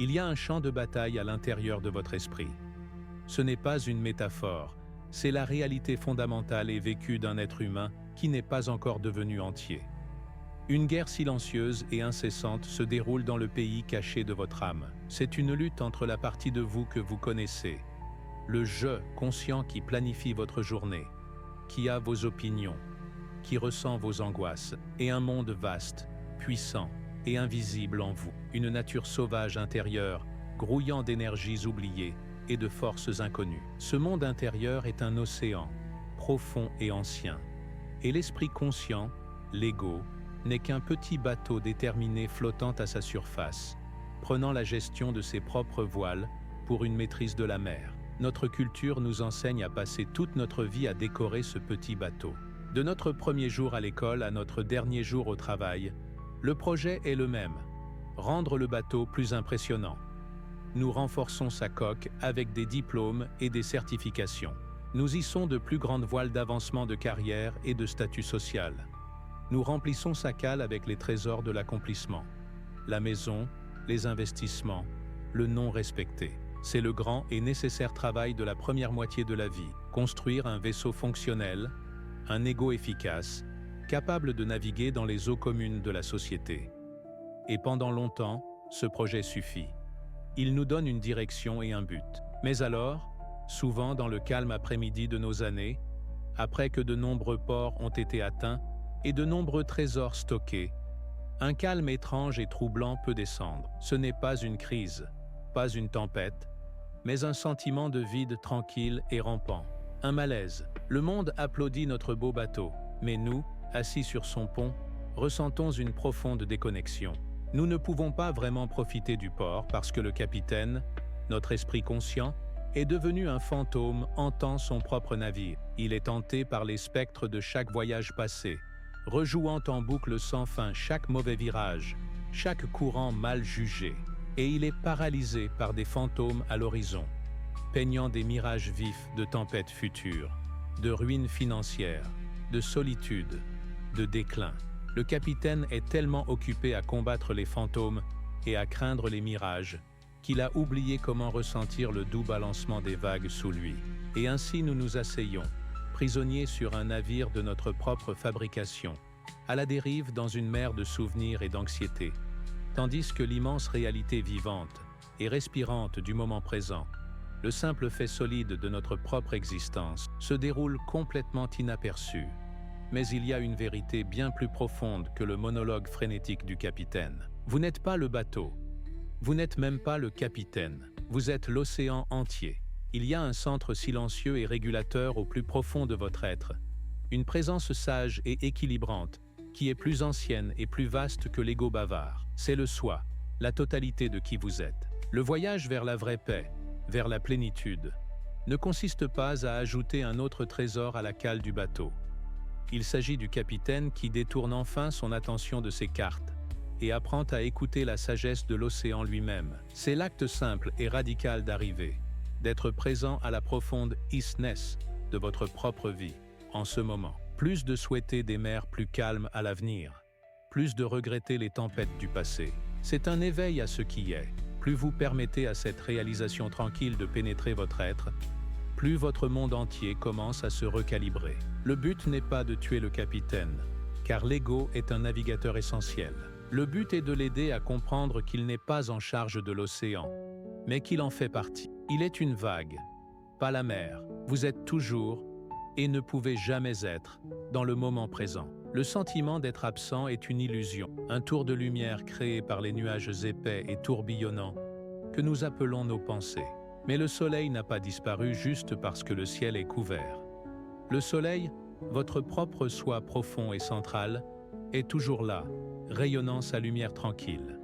Il y a un champ de bataille à l'intérieur de votre esprit. Ce n'est pas une métaphore, c'est la réalité fondamentale et vécue d'un être humain qui n'est pas encore devenu entier. Une guerre silencieuse et incessante se déroule dans le pays caché de votre âme. C'est une lutte entre la partie de vous que vous connaissez, le je conscient qui planifie votre journée, qui a vos opinions, qui ressent vos angoisses, et un monde vaste, puissant et invisible en vous. Une nature sauvage intérieure, grouillant d'énergies oubliées et de forces inconnues. Ce monde intérieur est un océan, profond et ancien. Et l'esprit conscient, l'ego, n'est qu'un petit bateau déterminé flottant à sa surface, prenant la gestion de ses propres voiles pour une maîtrise de la mer. Notre culture nous enseigne à passer toute notre vie à décorer ce petit bateau. De notre premier jour à l'école à notre dernier jour au travail, le projet est le même, rendre le bateau plus impressionnant. Nous renforçons sa coque avec des diplômes et des certifications. Nous hissons de plus grandes voiles d'avancement de carrière et de statut social. Nous remplissons sa cale avec les trésors de l'accomplissement. La maison, les investissements, le non respecté. C'est le grand et nécessaire travail de la première moitié de la vie. Construire un vaisseau fonctionnel, un ego efficace, capable de naviguer dans les eaux communes de la société. Et pendant longtemps, ce projet suffit. Il nous donne une direction et un but. Mais alors, souvent dans le calme après-midi de nos années, après que de nombreux ports ont été atteints et de nombreux trésors stockés, un calme étrange et troublant peut descendre. Ce n'est pas une crise, pas une tempête, mais un sentiment de vide tranquille et rampant. Un malaise. Le monde applaudit notre beau bateau, mais nous, assis sur son pont, ressentons une profonde déconnexion. Nous ne pouvons pas vraiment profiter du port parce que le capitaine, notre esprit conscient, est devenu un fantôme hantant son propre navire. Il est hanté par les spectres de chaque voyage passé, rejouant en boucle sans fin chaque mauvais virage, chaque courant mal jugé. Et il est paralysé par des fantômes à l'horizon, peignant des mirages vifs de tempêtes futures, de ruines financières, de solitude, de déclin. Le capitaine est tellement occupé à combattre les fantômes et à craindre les mirages qu'il a oublié comment ressentir le doux balancement des vagues sous lui. Et ainsi nous nous asseyons, prisonniers sur un navire de notre propre fabrication, à la dérive dans une mer de souvenirs et d'anxiété, tandis que l'immense réalité vivante et respirante du moment présent, le simple fait solide de notre propre existence, se déroule complètement inaperçu. Mais il y a une vérité bien plus profonde que le monologue frénétique du capitaine. Vous n'êtes pas le bateau. Vous n'êtes même pas le capitaine. Vous êtes l'océan entier. Il y a un centre silencieux et régulateur au plus profond de votre être. Une présence sage et équilibrante, qui est plus ancienne et plus vaste que l'ego bavard. C'est le soi, la totalité de qui vous êtes. Le voyage vers la vraie paix, vers la plénitude, ne consiste pas à ajouter un autre trésor à la cale du bateau. Il s'agit du capitaine qui détourne enfin son attention de ses cartes et apprend à écouter la sagesse de l'océan lui-même. C'est l'acte simple et radical d'arriver, d'être présent à la profonde isness de votre propre vie, en ce moment. Plus de souhaiter des mers plus calmes à l'avenir, plus de regretter les tempêtes du passé. C'est un éveil à ce qui est. Plus vous permettez à cette réalisation tranquille de pénétrer votre être, plus votre monde entier commence à se recalibrer. Le but n'est pas de tuer le capitaine, car l'ego est un navigateur essentiel. Le but est de l'aider à comprendre qu'il n'est pas en charge de l'océan, mais qu'il en fait partie. Il est une vague, pas la mer. Vous êtes toujours, et ne pouvez jamais être, dans le moment présent. Le sentiment d'être absent est une illusion, un tour de lumière créé par les nuages épais et tourbillonnants que nous appelons nos pensées. Mais le soleil n'a pas disparu juste parce que le ciel est couvert. Le soleil, votre propre soi profond et central, est toujours là, rayonnant sa lumière tranquille.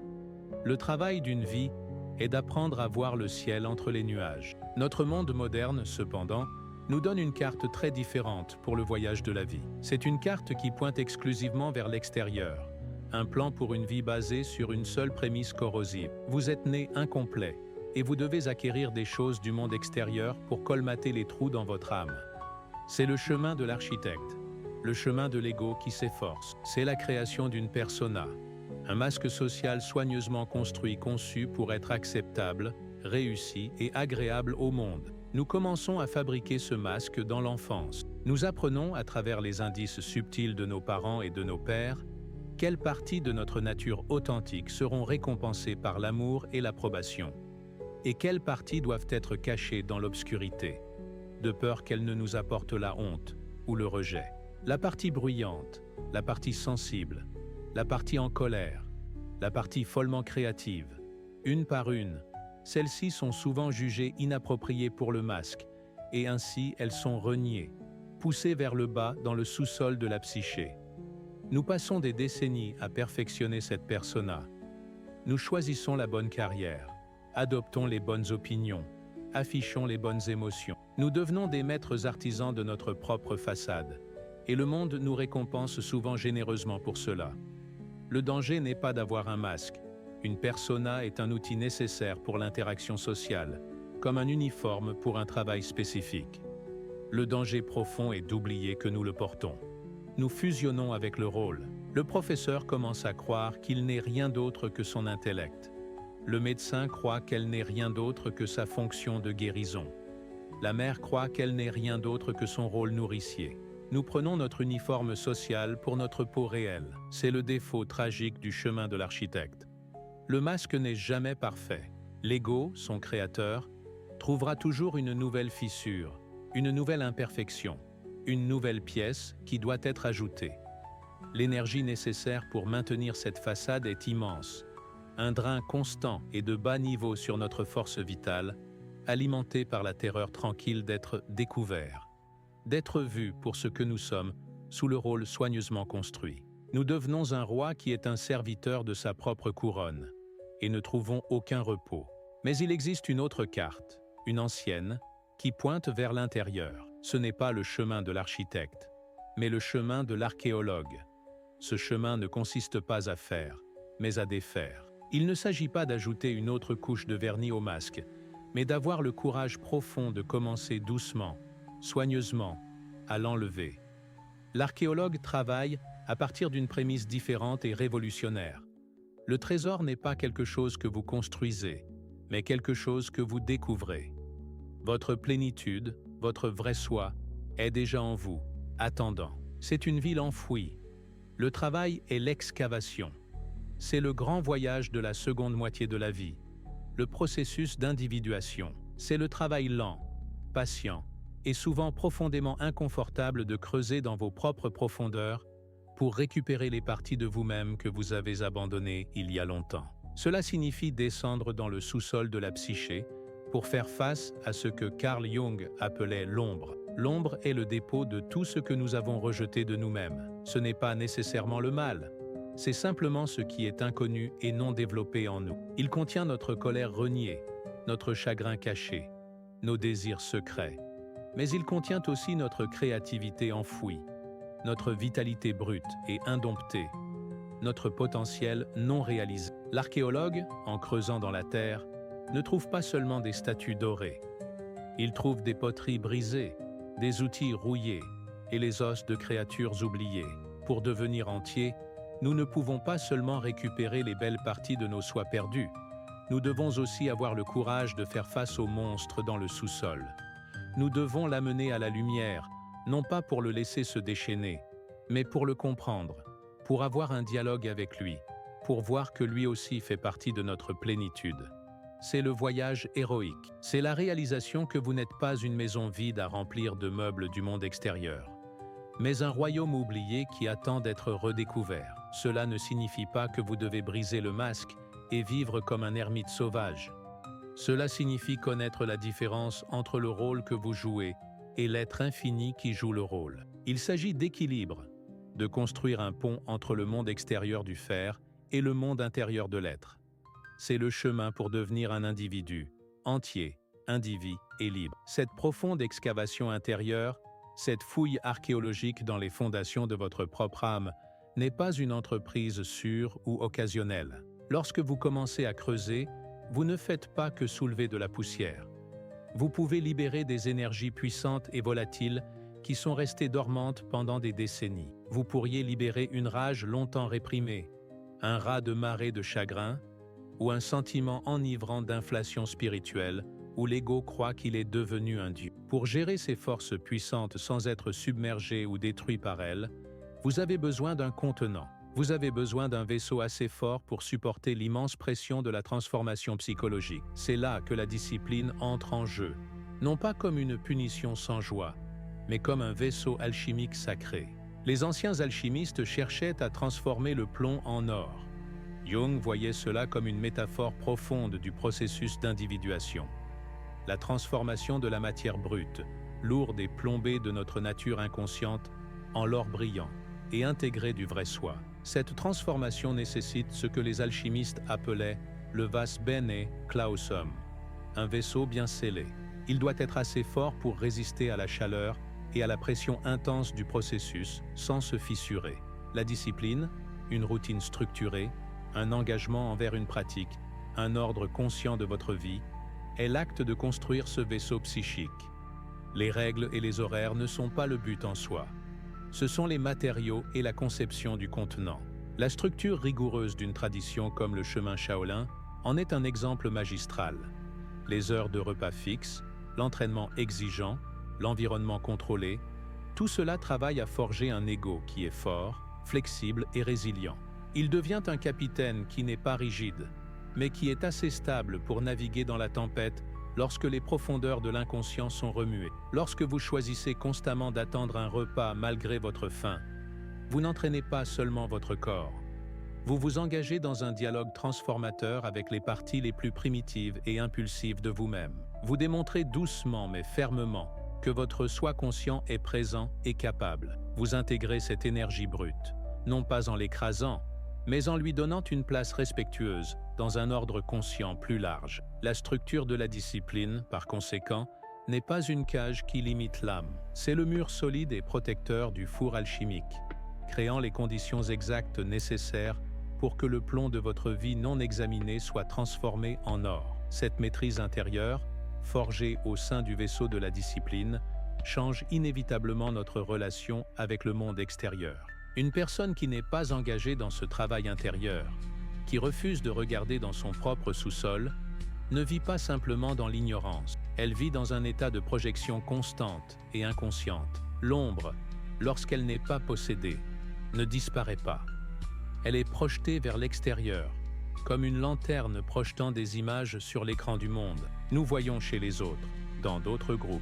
Le travail d'une vie est d'apprendre à voir le ciel entre les nuages. Notre monde moderne, cependant, nous donne une carte très différente pour le voyage de la vie. C'est une carte qui pointe exclusivement vers l'extérieur, un plan pour une vie basée sur une seule prémisse corrosive. Vous êtes né incomplet, et vous devez acquérir des choses du monde extérieur pour colmater les trous dans votre âme. C'est le chemin de l'architecte, le chemin de l'ego qui s'efforce. C'est la création d'une persona, Un masque social soigneusement construit, conçu pour être acceptable, réussi et agréable au monde. Nous commençons à fabriquer ce masque dans l'enfance. Nous apprenons, à travers les indices subtils de nos parents et de nos pères, quelles parties de notre nature authentique seront récompensées par l'amour et l'approbation, et quelles parties doivent être cachées dans l'obscurité, de peur qu'elles ne nous apportent la honte ou le rejet. La partie bruyante, la partie sensible, la partie en colère, la partie follement créative, une par une, celles-ci sont souvent jugées inappropriées pour le masque, et ainsi elles sont reniées, poussées vers le bas dans le sous-sol de la psyché. Nous passons des décennies à perfectionner cette persona. Nous choisissons la bonne carrière, adoptons les bonnes opinions, affichons les bonnes émotions. Nous devenons des maîtres artisans de notre propre façade, et le monde nous récompense souvent généreusement pour cela. Le danger n'est pas d'avoir un masque. Une persona est un outil nécessaire pour l'interaction sociale, comme un uniforme pour un travail spécifique. Le danger profond est d'oublier que nous le portons. Nous fusionnons avec le rôle. Le professeur commence à croire qu'il n'est rien d'autre que son intellect. Le médecin croit qu'elle n'est rien d'autre que sa fonction de guérison. La mère croit qu'elle n'est rien d'autre que son rôle nourricier. Nous prenons notre uniforme social pour notre peau réelle. C'est le défaut tragique du chemin de l'architecte. Le masque n'est jamais parfait. L'ego, son créateur, trouvera toujours une nouvelle fissure, une nouvelle imperfection, une nouvelle pièce qui doit être ajoutée. L'énergie nécessaire pour maintenir cette façade est immense. Un drain constant et de bas niveau sur notre force vitale, alimenté par la terreur tranquille d'être découvert, d'être vu pour ce que nous sommes, sous le rôle soigneusement construit. Nous devenons un roi qui est un serviteur de sa propre couronne, et ne trouvons aucun repos. Mais il existe une autre carte, une ancienne, qui pointe vers l'intérieur. Ce n'est pas le chemin de l'architecte, mais le chemin de l'archéologue. Ce chemin ne consiste pas à faire, mais à défaire. Il ne s'agit pas d'ajouter une autre couche de vernis au masque, mais d'avoir le courage profond de commencer doucement, soigneusement, à l'enlever. L'archéologue travaille à partir d'une prémisse différente et révolutionnaire. Le trésor n'est pas quelque chose que vous construisez, mais quelque chose que vous découvrez. Votre plénitude, votre vrai soi, est déjà en vous, attendant. C'est une ville enfouie. Le travail est l'excavation. C'est le grand voyage de la seconde moitié de la vie. Le processus d'individuation. C'est le travail lent, patient et souvent profondément inconfortable de creuser dans vos propres profondeurs pour récupérer les parties de vous-même que vous avez abandonnées il y a longtemps. Cela signifie descendre dans le sous-sol de la psyché pour faire face à ce que Carl Jung appelait l'ombre. L'ombre est le dépôt de tout ce que nous avons rejeté de nous-mêmes. Ce n'est pas nécessairement le mal. C'est simplement ce qui est inconnu et non développé en nous. Il contient notre colère reniée, notre chagrin caché, nos désirs secrets. Mais il contient aussi notre créativité enfouie, notre vitalité brute et indomptée, notre potentiel non réalisé. L'archéologue, en creusant dans la terre, ne trouve pas seulement des statues dorées. Il trouve des poteries brisées, des outils rouillés et les os de créatures oubliées. Pour devenir entiers, nous ne pouvons pas seulement récupérer les belles parties de nos soies perdues. Nous devons aussi avoir le courage de faire face au monstre dans le sous-sol. Nous devons l'amener à la lumière, non pas pour le laisser se déchaîner, mais pour le comprendre, pour avoir un dialogue avec lui, pour voir que lui aussi fait partie de notre plénitude. C'est le voyage héroïque. C'est la réalisation que vous n'êtes pas une maison vide à remplir de meubles du monde extérieur, mais un royaume oublié qui attend d'être redécouvert. Cela ne signifie pas que vous devez briser le masque et vivre comme un ermite sauvage. Cela signifie connaître la différence entre le rôle que vous jouez et l'être infini qui joue le rôle. Il s'agit d'équilibre, de construire un pont entre le monde extérieur du faire et le monde intérieur de l'être. C'est le chemin pour devenir un individu, entier, individu et libre. Cette profonde excavation intérieure, cette fouille archéologique dans les fondations de votre propre âme, n'est pas une entreprise sûre ou occasionnelle. Lorsque vous commencez à creuser, vous ne faites pas que soulever de la poussière. Vous pouvez libérer des énergies puissantes et volatiles qui sont restées dormantes pendant des décennies. Vous pourriez libérer une rage longtemps réprimée, un raz-de-marée de chagrin ou un sentiment enivrant d'inflation spirituelle où l'ego croit qu'il est devenu un dieu. Pour gérer ces forces puissantes sans être submergé ou détruit par elles, vous avez besoin d'un contenant. Vous avez besoin d'un vaisseau assez fort pour supporter l'immense pression de la transformation psychologique. C'est là que la discipline entre en jeu, non pas comme une punition sans joie, mais comme un vaisseau alchimique sacré. Les anciens alchimistes cherchaient à transformer le plomb en or. Jung voyait cela comme une métaphore profonde du processus d'individuation. La transformation de la matière brute, lourde et plombée de notre nature inconsciente, en l'or brillant et intégré du vrai soi. Cette transformation nécessite ce que les alchimistes appelaient le vas bene clausum, un vaisseau bien scellé. Il doit être assez fort pour résister à la chaleur et à la pression intense du processus sans se fissurer. La discipline, une routine structurée, un engagement envers une pratique, un ordre conscient de votre vie, est l'acte de construire ce vaisseau psychique. Les règles et les horaires ne sont pas le but en soi. Ce sont les matériaux et la conception du contenant. La structure rigoureuse d'une tradition comme le chemin Shaolin en est un exemple magistral. Les heures de repas fixes, l'entraînement exigeant, l'environnement contrôlé, tout cela travaille à forger un ego qui est fort, flexible et résilient. Il devient un capitaine qui n'est pas rigide, mais qui est assez stable pour naviguer dans la tempête lorsque les profondeurs de l'inconscient sont remuées. Lorsque vous choisissez constamment d'attendre un repas malgré votre faim, vous n'entraînez pas seulement votre corps. Vous vous engagez dans un dialogue transformateur avec les parties les plus primitives et impulsives de vous-même. Vous démontrez doucement mais fermement que votre soi conscient est présent et capable. Vous intégrez cette énergie brute, non pas en l'écrasant, mais en lui donnant une place respectueuse dans un ordre conscient plus large. La structure de la discipline, par conséquent, n'est pas une cage qui limite l'âme. C'est le mur solide et protecteur du four alchimique, créant les conditions exactes nécessaires pour que le plomb de votre vie non examinée soit transformé en or. Cette maîtrise intérieure, forgée au sein du vaisseau de la discipline, change inévitablement notre relation avec le monde extérieur. Une personne qui n'est pas engagée dans ce travail intérieur, qui refuse de regarder dans son propre sous-sol, ne vit pas simplement dans l'ignorance. Elle vit dans un état de projection constante et inconsciente. L'ombre, lorsqu'elle n'est pas possédée, ne disparaît pas. Elle est projetée vers l'extérieur, comme une lanterne projetant des images sur l'écran du monde. Nous voyons chez les autres, dans d'autres groupes,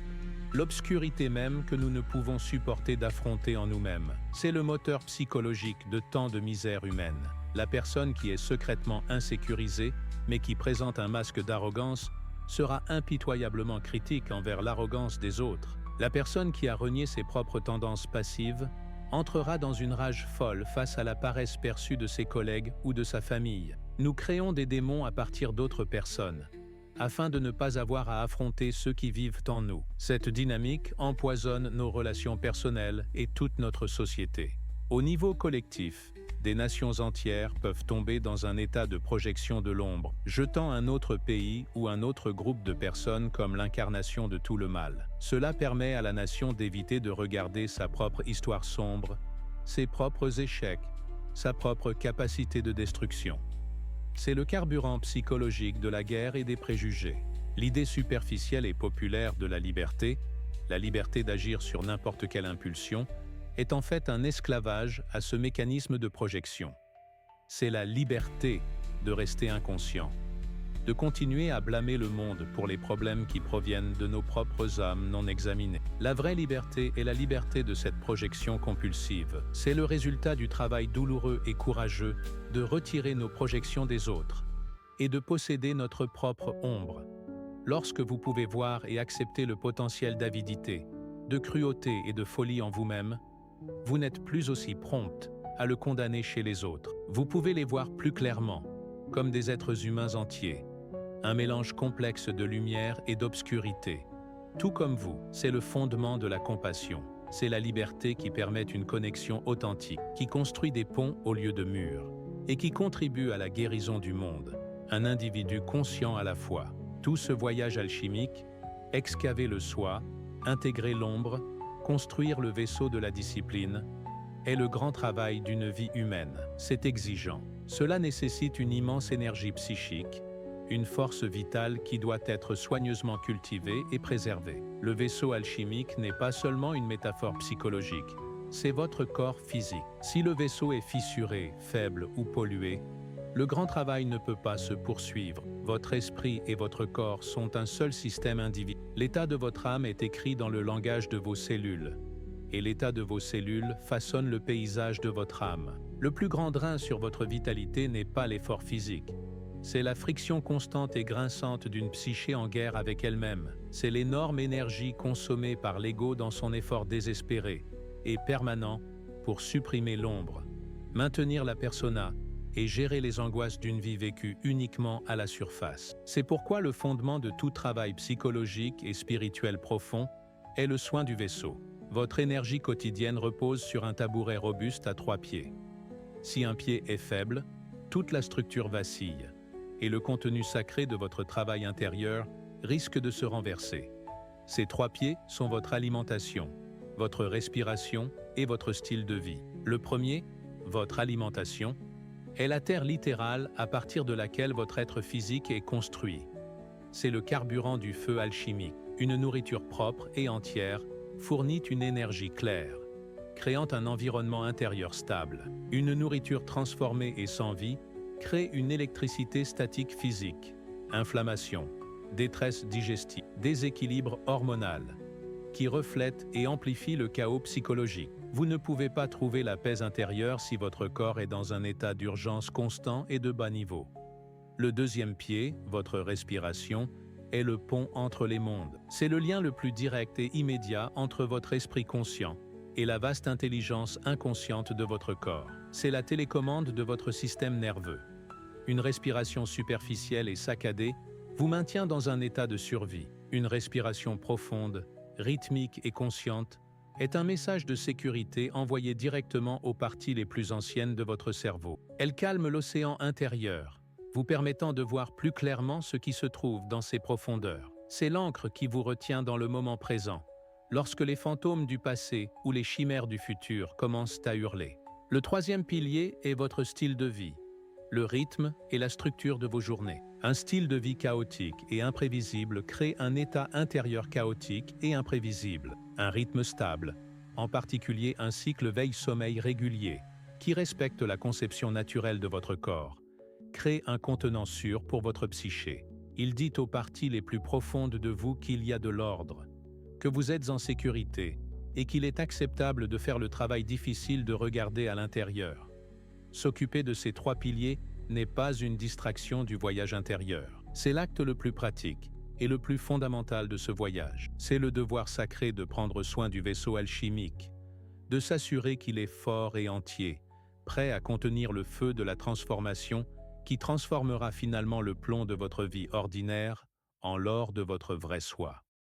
l'obscurité même que nous ne pouvons supporter d'affronter en nous-mêmes. C'est le moteur psychologique de tant de misère humaine. La personne qui est secrètement insécurisée, mais qui présente un masque d'arrogance, sera impitoyablement critique envers l'arrogance des autres. La personne qui a renié ses propres tendances passives entrera dans une rage folle face à la paresse perçue de ses collègues ou de sa famille. Nous créons des démons à partir d'autres personnes, afin de ne pas avoir à affronter ceux qui vivent en nous. Cette dynamique empoisonne nos relations personnelles et toute notre société. Au niveau collectif, des nations entières peuvent tomber dans un état de projection de l'ombre, jetant un autre pays ou un autre groupe de personnes comme l'incarnation de tout le mal. Cela permet à la nation d'éviter de regarder sa propre histoire sombre, ses propres échecs, sa propre capacité de destruction. C'est le carburant psychologique de la guerre et des préjugés. L'idée superficielle et populaire de la liberté d'agir sur n'importe quelle impulsion, est en fait un esclavage à ce mécanisme de projection. C'est la liberté de rester inconscient, de continuer à blâmer le monde pour les problèmes qui proviennent de nos propres âmes non examinées. La vraie liberté est la liberté de cette projection compulsive. C'est le résultat du travail douloureux et courageux de retirer nos projections des autres et de posséder notre propre ombre. Lorsque vous pouvez voir et accepter le potentiel d'avidité, de cruauté et de folie en vous-même, vous n'êtes plus aussi prompte à le condamner chez les autres. Vous pouvez les voir plus clairement, comme des êtres humains entiers, un mélange complexe de lumière et d'obscurité. Tout comme vous, c'est le fondement de la compassion. C'est la liberté qui permet une connexion authentique, qui construit des ponts au lieu de murs, et qui contribue à la guérison du monde. Un individu conscient à la fois. Tout ce voyage alchimique, excaver le soi, intégrer l'ombre, construire le vaisseau de la discipline, est le grand travail d'une vie humaine. C'est exigeant, Cela nécessite une immense énergie psychique, une force vitale qui doit être soigneusement cultivée et préservée. Le vaisseau alchimique n'est pas seulement une métaphore psychologique, c'est votre corps physique. Si le vaisseau est fissuré, faible ou pollué, le grand travail ne peut pas se poursuivre. Votre esprit et votre corps sont un seul système individuel. L'état de votre âme est écrit dans le langage de vos cellules, et l'état de vos cellules façonne le paysage de votre âme. Le plus grand drain sur votre vitalité n'est pas l'effort physique. C'est la friction constante et grinçante d'une psyché en guerre avec elle-même. C'est l'énorme énergie consommée par l'ego dans son effort désespéré et permanent pour supprimer l'ombre, maintenir la persona et gérer les angoisses d'une vie vécue uniquement à la surface. C'est pourquoi le fondement de tout travail psychologique et spirituel profond est le soin du vaisseau. Votre énergie quotidienne repose sur un tabouret robuste à 3 pieds. Si un pied est faible, toute la structure vacille, et le contenu sacré de votre travail intérieur risque de se renverser. Ces 3 pieds sont votre alimentation, votre respiration et votre style de vie. Le premier, votre alimentation, est la terre littérale à partir de laquelle votre être physique est construit. C'est le carburant du feu alchimique. Une nourriture propre et entière fournit une énergie claire, créant un environnement intérieur stable. Une nourriture transformée et sans vie crée une électricité statique physique, inflammation, détresse digestive, déséquilibre hormonal, qui reflète et amplifie le chaos psychologique. Vous ne pouvez pas trouver la paix intérieure si votre corps est dans un état d'urgence constant et de bas niveau. Le deuxième pied, votre respiration, est le pont entre les mondes. C'est le lien le plus direct et immédiat entre votre esprit conscient et la vaste intelligence inconsciente de votre corps. C'est la télécommande de votre système nerveux. Une respiration superficielle et saccadée vous maintient dans un état de survie. Une respiration profonde, rythmique et consciente est un message de sécurité envoyé directement aux parties les plus anciennes de votre cerveau. Elle calme l'océan intérieur, vous permettant de voir plus clairement ce qui se trouve dans ses profondeurs. C'est l'encre qui vous retient dans le moment présent, lorsque les fantômes du passé ou les chimères du futur commencent à hurler. Le troisième pilier est votre style de vie, le rythme et la structure de vos journées. Un style de vie chaotique et imprévisible crée un état intérieur chaotique et imprévisible. Un rythme stable, en particulier un cycle veille-sommeil régulier, qui respecte la conception naturelle de votre corps, crée un contenant sûr pour votre psyché. Il dit aux parties les plus profondes de vous qu'il y a de l'ordre, que vous êtes en sécurité et qu'il est acceptable de faire le travail difficile de regarder à l'intérieur. S'occuper de ces 3 piliers n'est pas une distraction du voyage intérieur. C'est l'acte le plus pratique et le plus fondamental de ce voyage. C'est le devoir sacré de prendre soin du vaisseau alchimique, de s'assurer qu'il est fort et entier, prêt à contenir le feu de la transformation qui transformera finalement le plomb de votre vie ordinaire en l'or de votre vrai soi.